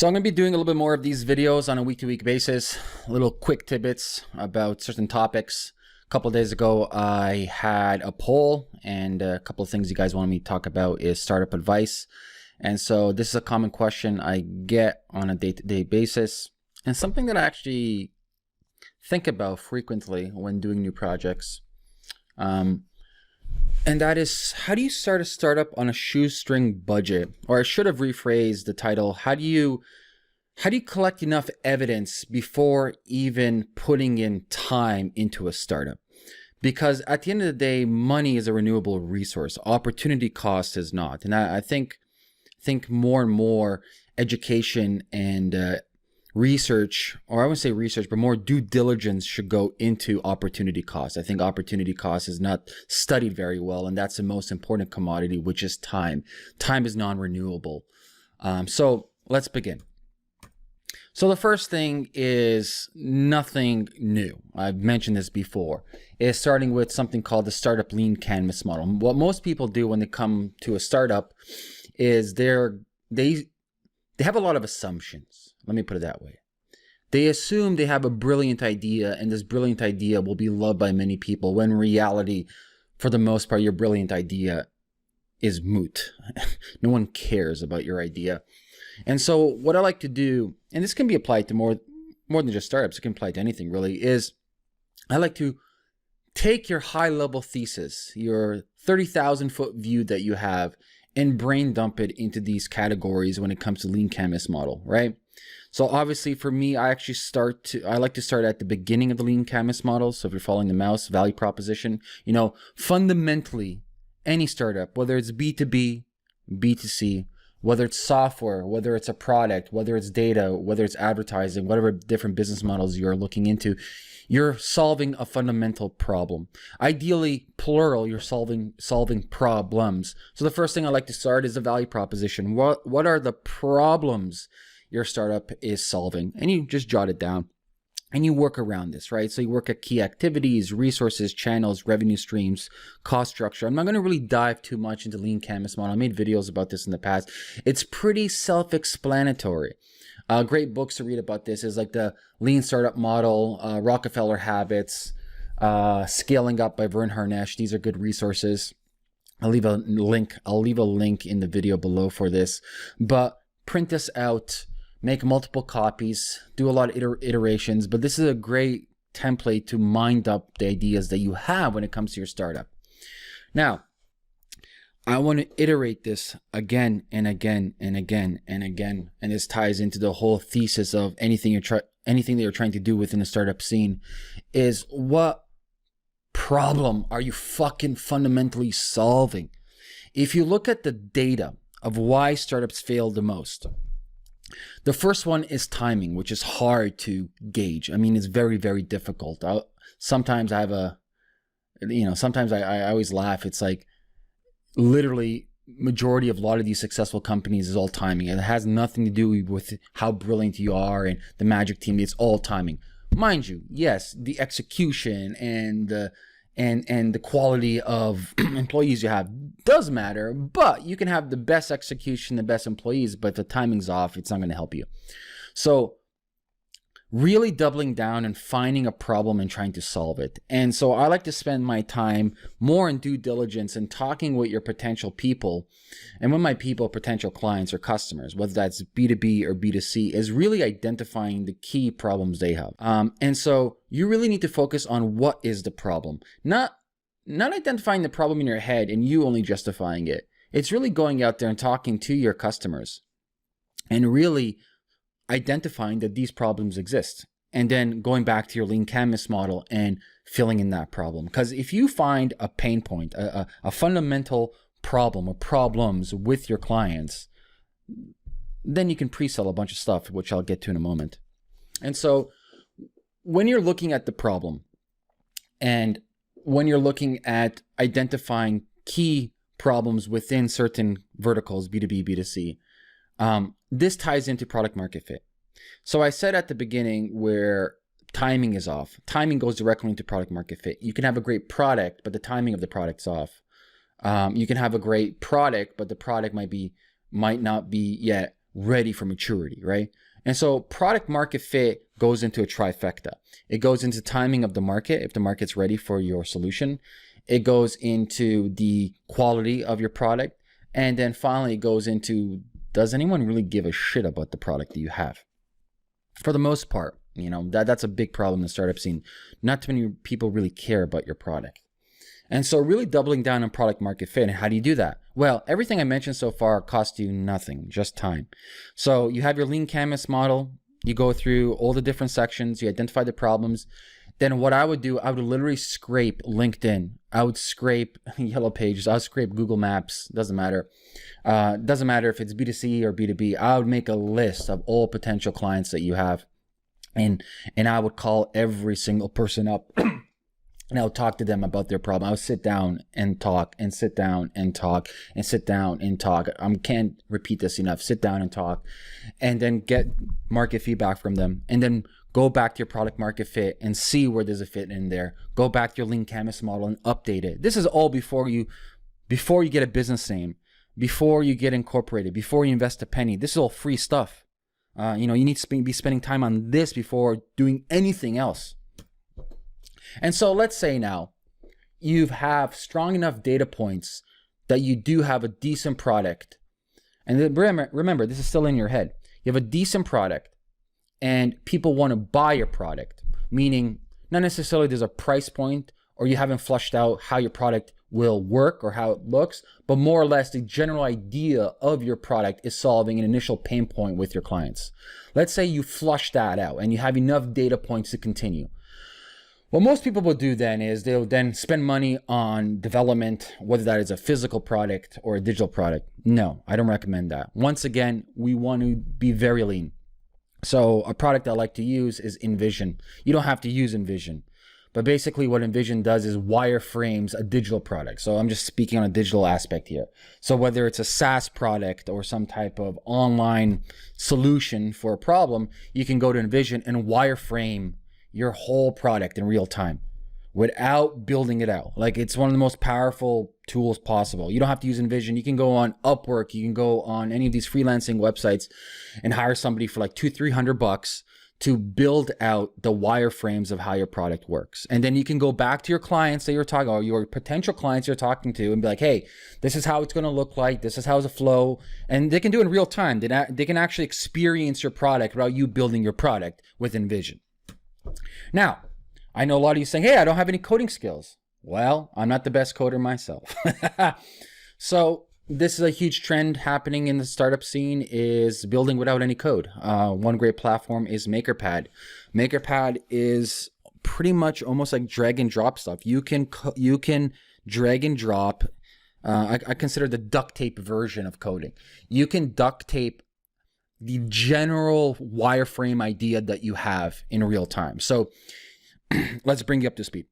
So I'm going to be doing a little bit more of these videos on a week-to-week basis, little quick tidbits about certain topics. A couple of days ago, I had a poll, and a couple of things you guys wanted me to talk about is startup advice. And so this is a common question I get on a day-to-day basis, and something that I actually think about frequently when doing new projects. And that is, how do you start a startup on a shoestring budget? Or I should have rephrased the title. How do you collect enough evidence before even putting in time into a startup? Because at the end of the day, money is a renewable resource. Opportunity cost is not. And I think more and more education and research, or I wouldn't say research, but more due diligence should go into opportunity cost. I think opportunity cost is not studied very well, and that's the most important commodity, which is time. Time is non-renewable. So let's begin. So the first thing is nothing new. I've mentioned this before. Is starting with something called the startup lean canvas model. What most people do when they come to a startup is they have a lot of assumptions. Let me put it that way. They assume they have a brilliant idea, and this brilliant idea will be loved by many people, when in reality, for the most part, your brilliant idea is moot. No one cares about your idea. And so what I like to do, and this can be applied to more than just startups, it can apply to anything really, is I like to take your high-level thesis, your 30,000-foot view that you have, and brain dump it into these categories when it comes to lean canvas model, right? So obviously for me, I like to start at the beginning of the lean canvas model. So if you're following the mouse, value proposition, fundamentally any startup, whether it's B2B, B2C, whether it's software, whether it's a product, whether it's data, whether it's advertising, whatever different business models you're looking into, you're solving a fundamental problem. Ideally, plural, you're solving problems. So the first thing I like to start is the value proposition. What are the problems your startup is solving? And you just jot it down and you work around this, right? So you work at key activities, resources, channels, revenue streams, cost structure. I'm not going to really dive too much into lean canvas model. I made videos about this in the past. It's pretty self-explanatory. Great books to read about this is like the Lean Startup Model, Rockefeller Habits, Scaling Up by Vern Harnish. These are good resources. I'll leave a link in the video below for this. But print this out, make multiple copies, do a lot of iterations. But this is a great template to mind up the ideas that you have when it comes to your startup. Now, I want to iterate this again and again and again and again, and this ties into the whole thesis of anything that you're trying to do within the startup scene. Is what problem are you fucking fundamentally solving? If you look at the data of why startups fail the most, the first one is timing, which is hard to gauge. I mean, it's very, very difficult. Sometimes I always laugh. It's like, literally majority of a lot of these successful companies is all timing. It has nothing to do with how brilliant you are and the magic team. It's all timing. Mind you, yes, the execution and the quality of employees you have does matter, but you can have the best execution, the best employees, but if the timing's off, it's not going to help you. So really doubling down and finding a problem and trying to solve it. And so I like to spend my time more in due diligence and talking with your potential people, and with my people, potential clients or customers, whether that's B2B or B2C, is really identifying the key problems they have. And so you really need to focus on what is the problem, not identifying the problem in your head and you only justifying it. It's really going out there and talking to your customers and really identifying that these problems exist, and then going back to your lean canvas model and filling in that problem. Because if you find a pain point, a fundamental problem or problems with your clients, then you can pre-sell a bunch of stuff, which I'll get to in a moment. And so when you're looking at the problem and when you're looking at identifying key problems within certain verticals, B2B, B2C, this ties into product market fit. So I said at the beginning where timing is off. Timing goes directly into product market fit. You can have a great product, but the timing of the product's off. You can have a great product, but the product might not be yet ready for maturity, right? And so product market fit goes into a trifecta. It goes into timing of the market, if the market's ready for your solution. It goes into the quality of your product. And then finally, it goes into, does anyone really give a shit about the product that you have? For the most part, that's a big problem in the startup scene. Not too many people really care about your product. And so really doubling down on product market fit. And how do you do that? Well, everything I mentioned so far costs you nothing, just time. So you have your lean canvas model. You go through all the different sections. You identify the problems. Then what I would do, I would literally scrape LinkedIn. I would scrape Yellow Pages. I would scrape Google Maps. Doesn't matter. Doesn't matter if it's B2C or B2B. I would make a list of all potential clients that you have. And I would call every single person up. And I would talk to them about their problem. I would sit down and talk and sit down and talk and sit down and talk. I can't repeat this enough. Sit down and talk and then get market feedback from them. And then go back to your product market fit and see where there's a fit in there. Go back to your lean canvas model and update it. This is all before you get a business name, before you get incorporated, before you invest a penny. This is all free stuff. You need to be spending time on this before doing anything else. And so let's say now you have strong enough data points that you do have a decent product. And remember, this is still in your head. You have a decent product and people want to buy your product, meaning not necessarily there's a price point or you haven't flushed out how your product will work or how it looks, but more or less the general idea of your product is solving an initial pain point with your clients. Let's say you flush that out and you have enough data points to continue. What most people will do then is they'll then spend money on development, whether that is a physical product or a digital product. No, I don't recommend that. Once again, we want to be very lean. So a product I like to use is InVision. You don't have to use InVision, but basically what InVision does is wireframes a digital product. So I'm just speaking on a digital aspect here. So whether it's a SaaS product or some type of online solution for a problem, you can go to InVision and wireframe your whole product in real time without building it out. Like, it's one of the most powerful tools possible. You don't have to use InVision. You can go on Upwork. You can go on any of these freelancing websites and hire somebody for like $200-300 to build out the wireframes of how your product works. And then you can go back to your clients that you're talking, or your potential clients you're talking to, and be like, hey, this is how it's going to look like. This is how it's a flow. And they can do it in real time. They can actually experience your product without you building your product with InVision. Now, I know a lot of you saying, hey, I don't have any coding skills. Well, I'm not the best coder myself. So this is a huge trend happening in the startup scene, is building without any code. One great platform is MakerPad. MakerPad is pretty much almost like drag and drop stuff. You can drag and drop. I consider the duct tape version of coding. You can duct tape the general wireframe idea that you have in real time. So let's bring you up to speed.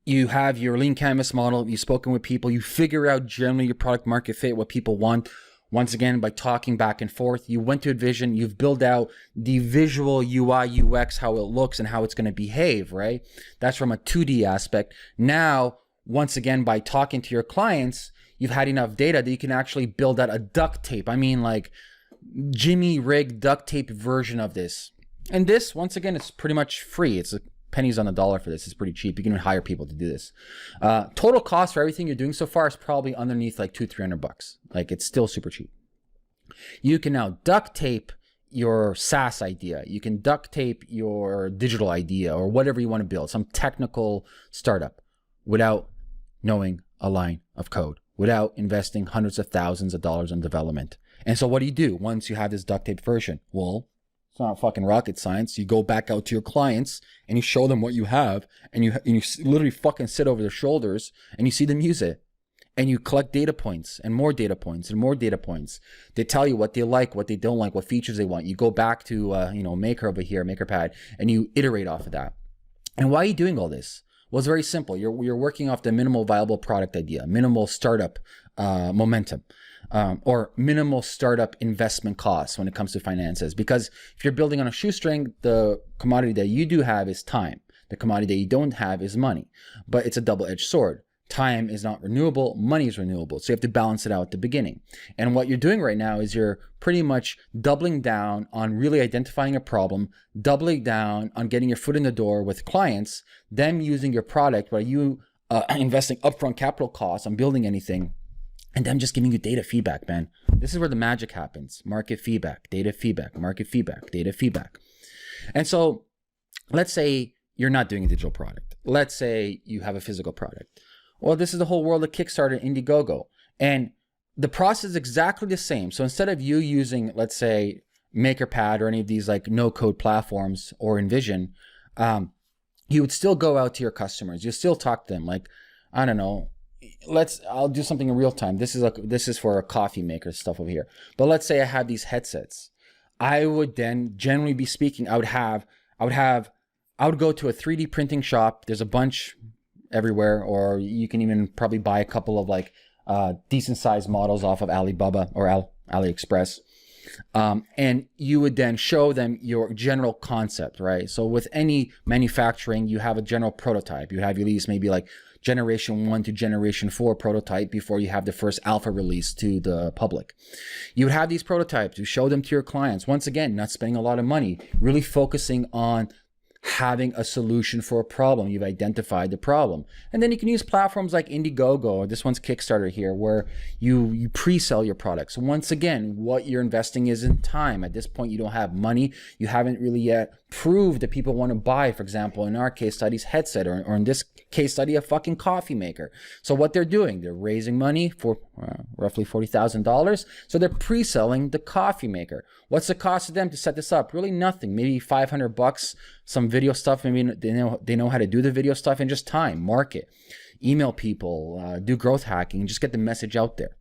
You have your lean canvas model. You've spoken with people. You figure out generally your product market fit, what people want. Once again, by talking back and forth, you went to InVision. You've built out the visual UI, UX, how it looks and how it's going to behave, right? That's from a 2D aspect. Now, once again, by talking to your clients, you've had enough data that you can actually build out a duct tape. I mean, like Jimmy rig duct tape version of this. And this, once again, it's pretty much free. It's pennies on the dollar for this. It's pretty cheap. You can even hire people to do this. Total cost for everything you're doing so far is probably underneath like $200-300. Like, it's still super cheap. You can now duct tape your SaaS idea. You can duct tape your digital idea or whatever you want to build, some technical startup, without knowing a line of code, without investing hundreds of thousands of dollars in development. And so what do you do once you have this duct tape version? Well, it's not fucking rocket science. You go back out to your clients and you show them what you have, and you literally fucking sit over their shoulders and you see them use it, and you collect data points and more data points and more data points. They tell you what they like, what they don't like, what features they want. You go back to Maker over here, MakerPad, and you iterate off of that. And why are you doing all this? Well, it's very simple. You're working off the minimal viable product idea, minimal startup momentum. Or minimal startup investment costs when it comes to finances. Because if you're building on a shoestring, the commodity that you do have is time. The commodity that you don't have is money. But it's a double-edged sword. time is not renewable, money is renewable. So you have to balance it out at the beginning. And what you're doing right now is you're pretty much doubling down on really identifying a problem, doubling down on getting your foot in the door with clients, them using your product while you investing upfront capital costs on building anything, and them just giving you data feedback, man. This is where the magic happens. Market feedback, data feedback, market feedback, data feedback. And so let's say you're not doing a digital product. Let's say you have a physical product. Well, this is the whole world of Kickstarter, Indiegogo. And the process is exactly the same. So instead of you using, let's say, MakerPad or any of these like no-code platforms or InVision, you would still go out to your customers. You still talk to them. Like, I don't know, I'll do something in real time. This is for a coffee maker stuff over here. But let's say I have these headsets. I would then, generally be speaking, I would go to a 3D printing shop. There's a bunch everywhere, or you can even probably buy a couple of like decent sized models off of Alibaba or AliExpress. And you would then show them your general concept, right? So with any manufacturing, you have a general prototype. You have at least maybe like generation 1 to generation 4 prototype before you have the first alpha release to the public. You would have these prototypes. You show them to your clients. Once again, not spending a lot of money, really focusing on having a solution for a problem. You've identified the problem. And then you can use platforms like Indiegogo, or this one's Kickstarter here, where you pre-sell your products. Once again, what you're investing is in time. At this point, you don't have money. You haven't really yet proved that people want to buy, for example, in our case studies, headset, or in this case study, a fucking coffee maker. So what they're doing, they're raising money for roughly $40,000. So they're pre-selling the coffee maker. What's the cost to them to set this up? Really nothing, maybe $500, some video stuff. Maybe they know how to do the video stuff, and just time, market, email people, do growth hacking, and just get the message out there.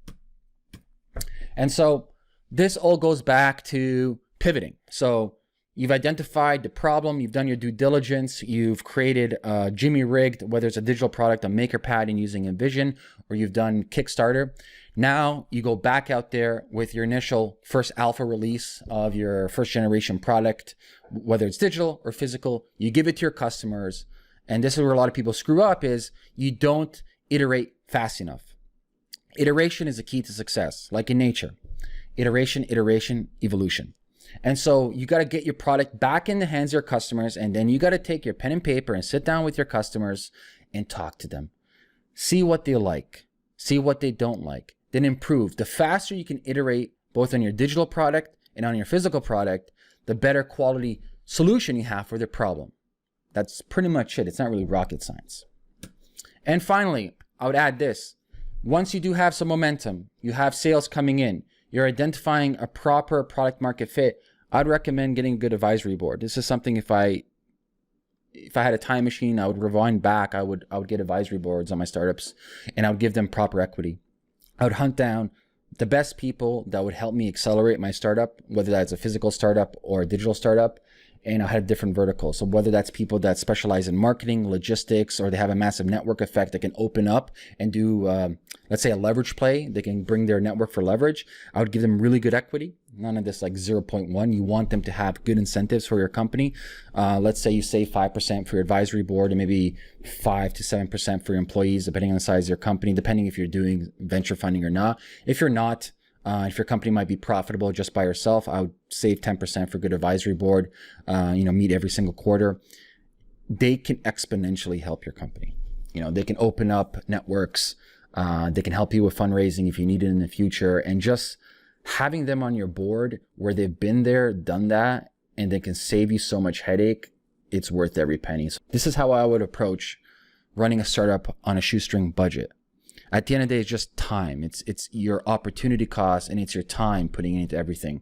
And so this all goes back to pivoting. So you've identified the problem, you've done your due diligence, you've created Jimmy rigged, whether it's a digital product, a MakerPad and using InVision, or you've done Kickstarter. Now you go back out there with your initial first alpha release of your first generation product, whether it's digital or physical, you give it to your customers. And this is where a lot of people screw up, is you don't iterate fast enough. Iteration is the key to success, like in nature. Iteration, evolution. And so you got to get your product back in the hands of your customers, and then you got to take your pen and paper and sit down with your customers and talk to them. See what they like, see what they don't like, then improve. The faster you can iterate both on your digital product and on your physical product, the better quality solution you have for the problem. That's pretty much it. It's not really rocket science. And finally, I would add this. Once you do have some momentum, you have sales coming in, you're identifying a proper product market fit, I'd recommend getting a good advisory board. This is something, if I had a time machine, I would rewind back. I would get advisory boards on my startups, and I would give them proper equity. I would hunt down the best people that would help me accelerate my startup, whether that's a physical startup or a digital startup. And I had different verticals. So whether that's people that specialize in marketing, logistics, or they have a massive network effect that can open up and do, let's say, a leverage play, they can bring their network for leverage, I would give them really good equity. None of this like 0.1. You want them to have good incentives for your company. Let's say you save 5% for your advisory board, and maybe 5 to 7% for your employees, depending on the size of your company, depending if you're doing venture funding or not. If you're not, if your company might be profitable just by yourself, I would save 10% for good advisory board, meet every single quarter. They can exponentially help your company. They can open up networks. They can help you with fundraising if you need it in the future. And just having them on your board where they've been there, done that, and they can save you so much headache, it's worth every penny. So this is how I would approach running a startup on a shoestring budget. At the end of the day, it's just time. It's your opportunity cost, and it's your time putting into everything.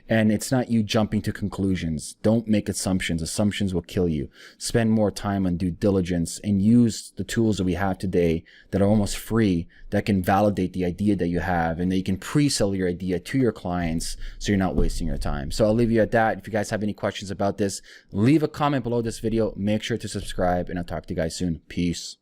And it's not you jumping to conclusions. Don't make assumptions. Assumptions will kill you. Spend more time on due diligence and use the tools that we have today that are almost free, that can validate the idea that you have, and that you can pre-sell your idea to your clients so you're not wasting your time. So I'll leave you at that. If you guys have any questions about this, leave a comment below this video. Make sure to subscribe, and I'll talk to you guys soon. Peace.